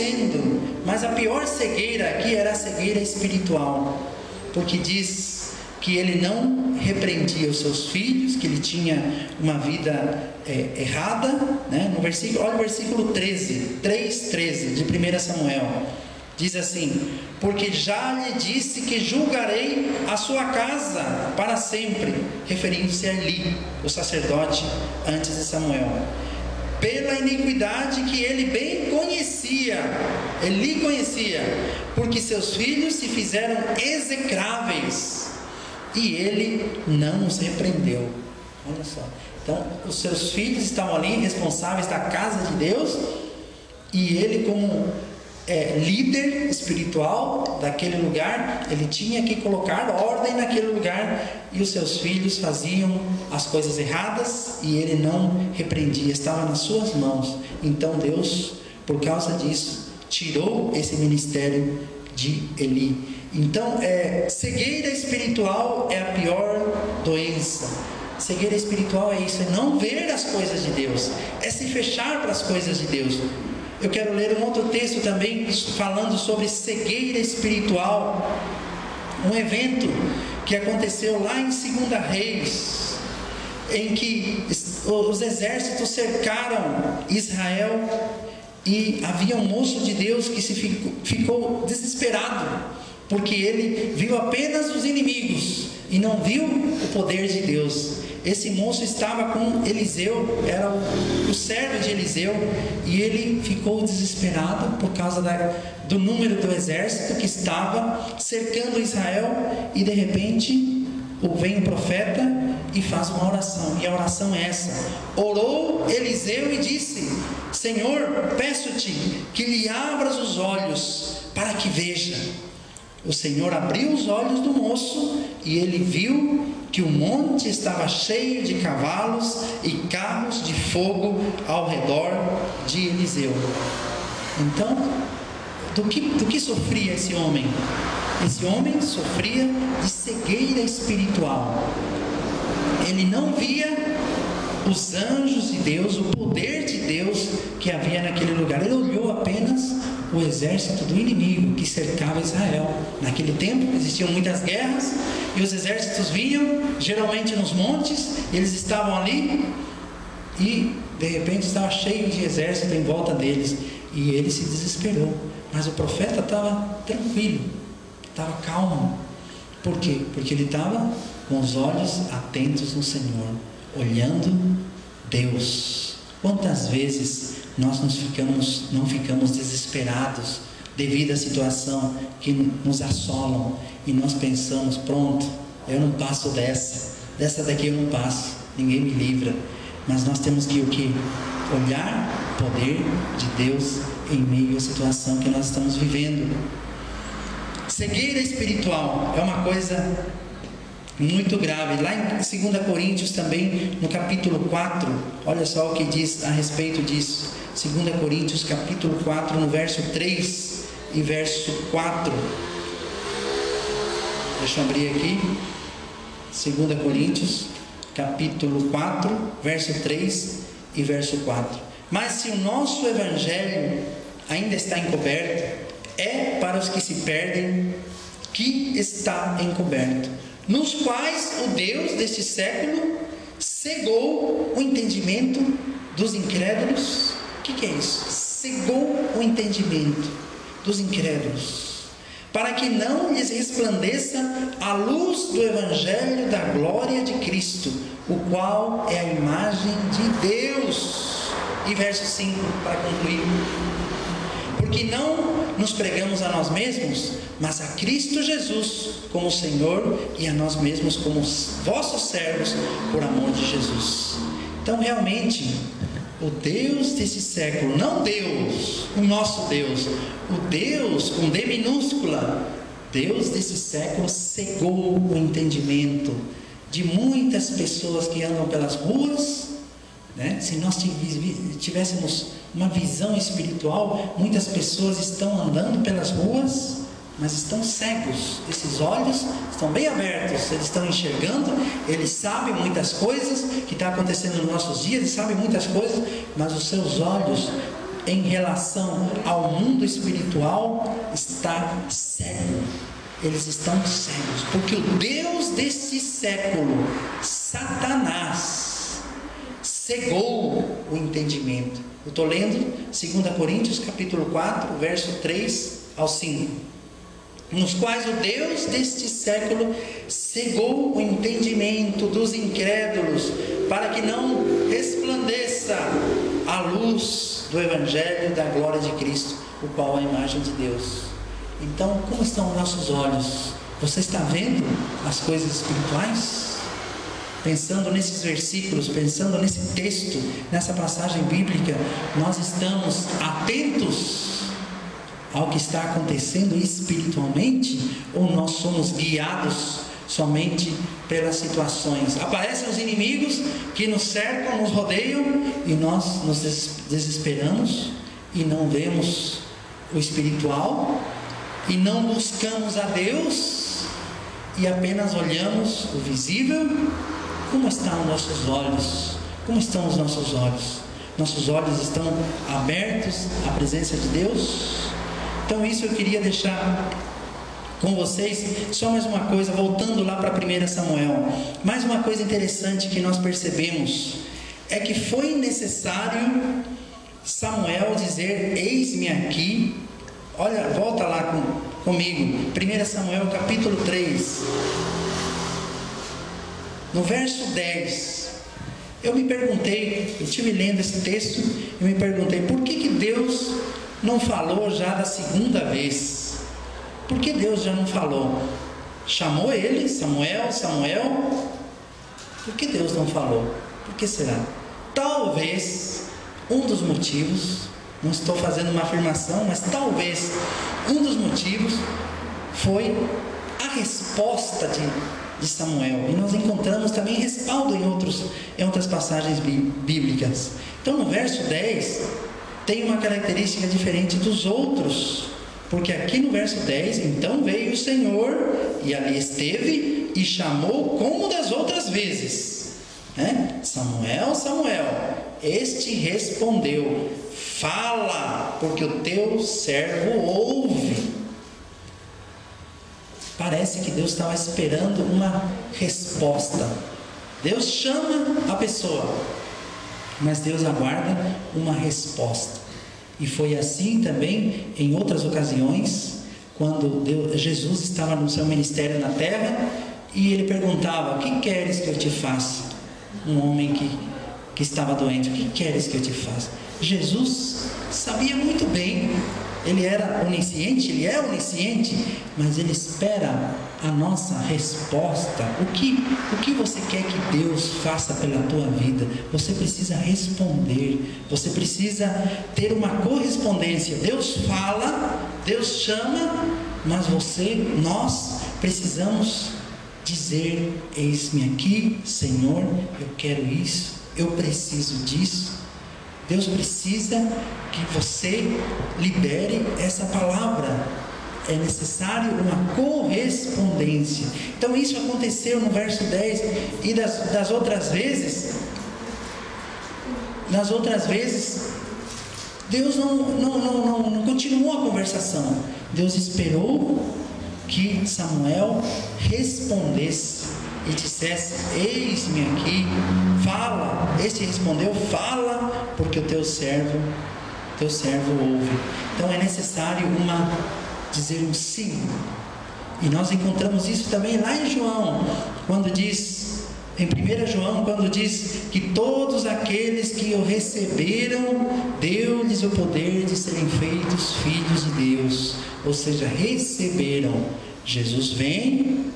conhecendo, mas a pior cegueira aqui era a cegueira espiritual, porque diz que ele não repreendia os seus filhos, que ele tinha uma vida errada, né? No versículo, olha o versículo 3:13 de 1 Samuel, diz assim: porque já lhe disse que julgarei a sua casa para sempre, referindo-se a Eli, o sacerdote antes de Samuel, pela iniquidade que ele bem conhecia, Eli conhecia, porque seus filhos se fizeram execráveis, e ele não os repreendeu. Olha só, então os seus filhos estavam ali responsáveis da casa de Deus, e ele, como líder espiritual daquele lugar, ele tinha que colocar ordem naquele lugar, e os seus filhos faziam as coisas erradas e ele não repreendia, estava nas suas mãos. Então Deus, por causa disso, tirou esse ministério de Eli. Então, cegueira espiritual é a pior doença. Cegueira espiritual é isso, é não ver as coisas de Deus, é se fechar para as coisas de Deus. Eu quero ler um outro texto também falando sobre cegueira espiritual, um evento que aconteceu lá em 2 Reis, em que os exércitos cercaram Israel, e havia um moço de Deus que ficou desesperado, porque ele viu apenas os inimigos e não viu o poder de Deus. Esse moço estava com Eliseu, era o servo de Eliseu, e ele ficou desesperado por causa do número do exército que estava cercando Israel, e de repente vem o profeta e faz uma oração, e a oração é essa: orou Eliseu e disse: Senhor, peço-te que lhe abras os olhos para que veja. O Senhor abriu os olhos do moço, e ele viu que o monte estava cheio de cavalos e carros de fogo ao redor de Eliseu. Então, do que sofria esse homem? Esse homem sofria de cegueira espiritual. Ele não via os anjos de Deus, o poder de Deus que havia naquele lugar. Ele olhou apenas o exército do inimigo que cercava Israel. Naquele tempo existiam muitas guerras, e os exércitos vinham geralmente nos montes, eles estavam ali, e de repente estava cheio de exército em volta deles, e ele se desesperou. Mas o profeta estava tranquilo, estava calmo. Por quê? Porque ele estava com os olhos atentos no Senhor, olhando Deus. Quantas vezes nós não ficamos desesperados devido à situação que nos assolam, e nós pensamos: pronto, eu não passo dessa daqui eu não passo, ninguém me livra. Mas nós temos que olhar o poder de Deus em meio à situação que nós estamos vivendo. Cegueira espiritual é uma coisa muito grave. Lá em 2 Coríntios também, no capítulo 4, olha só o que diz a respeito disso. 2 Coríntios capítulo 4, no verso 3 e verso 4. Deixa eu abrir aqui. 2 Coríntios capítulo 4, verso 3 e verso 4. Mas se o nosso evangelho ainda está encoberto, é para os que se perdem que está encoberto, nos quais o Deus deste século cegou o entendimento dos incrédulos. O que é isso? Cegou o entendimento dos incrédulos, para que não lhes resplandeça a luz do evangelho da glória de Cristo, o qual é a imagem de Deus. E verso 5, para concluir: porque não nos pregamos a nós mesmos, mas a Cristo Jesus como Senhor, e a nós mesmos como vossos servos por amor de Jesus. Então, realmente, o Deus desse século, não Deus, o nosso Deus, o Deus com D minúscula, Deus desse século cegou o entendimento de muitas pessoas que andam pelas ruas, né? Se nós tivéssemos uma visão espiritual, muitas pessoas estão andando pelas ruas, mas estão cegos. Esses olhos estão bem abertos, eles estão enxergando, eles sabem muitas coisas que estão acontecendo nos nossos dias, eles sabem muitas coisas, mas os seus olhos em relação ao mundo espiritual está cego. Eles estão cegos, porque o Deus desse século, Satanás, cegou o entendimento. Eu estou lendo 2 Coríntios capítulo 4, verso 3 ao 5. Nos quais o Deus deste século cegou o entendimento dos incrédulos, para que não resplandeça a luz do Evangelho da glória de Cristo, o qual é a imagem de Deus. Então, como estão os nossos olhos? Você está vendo as coisas espirituais? Pensando nesses versículos, pensando nesse texto, nessa passagem bíblica, nós estamos atentos ao que está acontecendo espiritualmente? Ou nós somos guiados somente pelas situações? Aparecem os inimigos que nos cercam, nos rodeiam, e nós nos desesperamos e não vemos o espiritual, e não buscamos a Deus, e apenas olhamos o visível. Como estão os nossos olhos? Como estão os nossos olhos? Nossos olhos estão abertos à presença de Deus? Então isso eu queria deixar com vocês. Só mais uma coisa, voltando lá para 1 Samuel, mais uma coisa interessante que nós percebemos, é que foi necessário Samuel dizer: eis-me aqui. Olha, volta lá comigo, 1 Samuel capítulo 3, no verso 10. Eu me perguntei, eu estive lendo esse texto, eu me perguntei, por que Deus não falou já da segunda vez? Por que Deus já não falou? Chamou ele, Samuel, Samuel. Por que Deus não falou? Por que será? Talvez um dos motivos, não estou fazendo uma afirmação, mas talvez um dos motivos foi a resposta de Samuel. E nós encontramos também respaldo em outras passagens bíblicas. Então no verso 10 tem uma característica diferente dos outros, porque aqui no verso 10, então veio o Senhor e ali esteve e chamou como das outras vezes, né? Samuel, Samuel. Este respondeu: fala, porque o teu servo ouve. Parece que Deus estava esperando uma resposta. Deus chama a pessoa, mas Deus aguarda uma resposta. E foi assim também em outras ocasiões, quando Jesus estava no seu ministério na terra, e ele perguntava: o que queres que eu te faça? Um homem que estava doente: o que queres que eu te faça? Jesus sabia muito bem, ele era onisciente, ele é onisciente, mas ele espera a nossa resposta. O que você quer que Deus faça pela tua vida? Você precisa responder, você precisa ter uma correspondência. Deus fala, Deus chama, mas nós precisamos dizer: eis-me aqui, Senhor, eu quero isso, eu preciso disso. Deus precisa que você libere essa palavra. É necessário uma correspondência. Então isso aconteceu no verso 10. E das outras vezes, Deus não continuou a conversação. Deus esperou que Samuel respondesse e dissesse: eis-me aqui, fala. Este respondeu: fala, porque o teu servo ouve. Então é necessário dizer um sim. E nós encontramos isso também lá em João, quando diz, em 1 João, quando diz que todos aqueles que o receberam, deu-lhes o poder de serem feitos filhos de Deus. Ou seja, receberam. Jesus vem,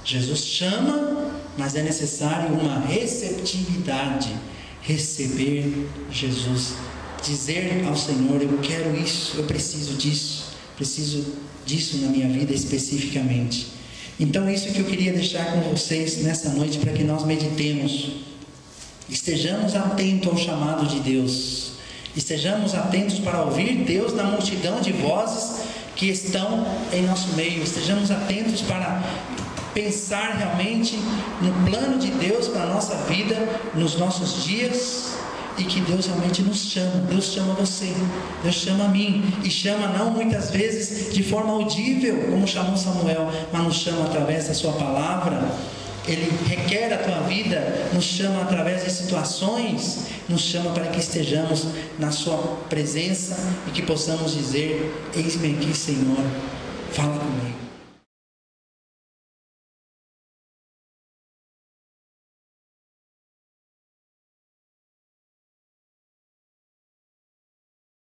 Jesus chama, mas é necessário uma receptividade. Receber Jesus, dizer ao Senhor: eu quero isso, eu preciso disso na minha vida especificamente. Então isso que eu queria deixar com vocês nessa noite, para que nós meditemos, estejamos atentos ao chamado de Deus, estejamos atentos para ouvir Deus na multidão de vozes que estão em nosso meio, estejamos atentos para pensar realmente no plano de Deus para a nossa vida, nos nossos dias, e que Deus realmente nos chama. Deus chama você, Deus chama a mim, e chama não muitas vezes de forma audível, como chamou Samuel, mas nos chama através da sua palavra. Ele requer a tua vida, nos chama através de situações, nos chama para que estejamos na sua presença e que possamos dizer: eis-me aqui, Senhor, fala comigo.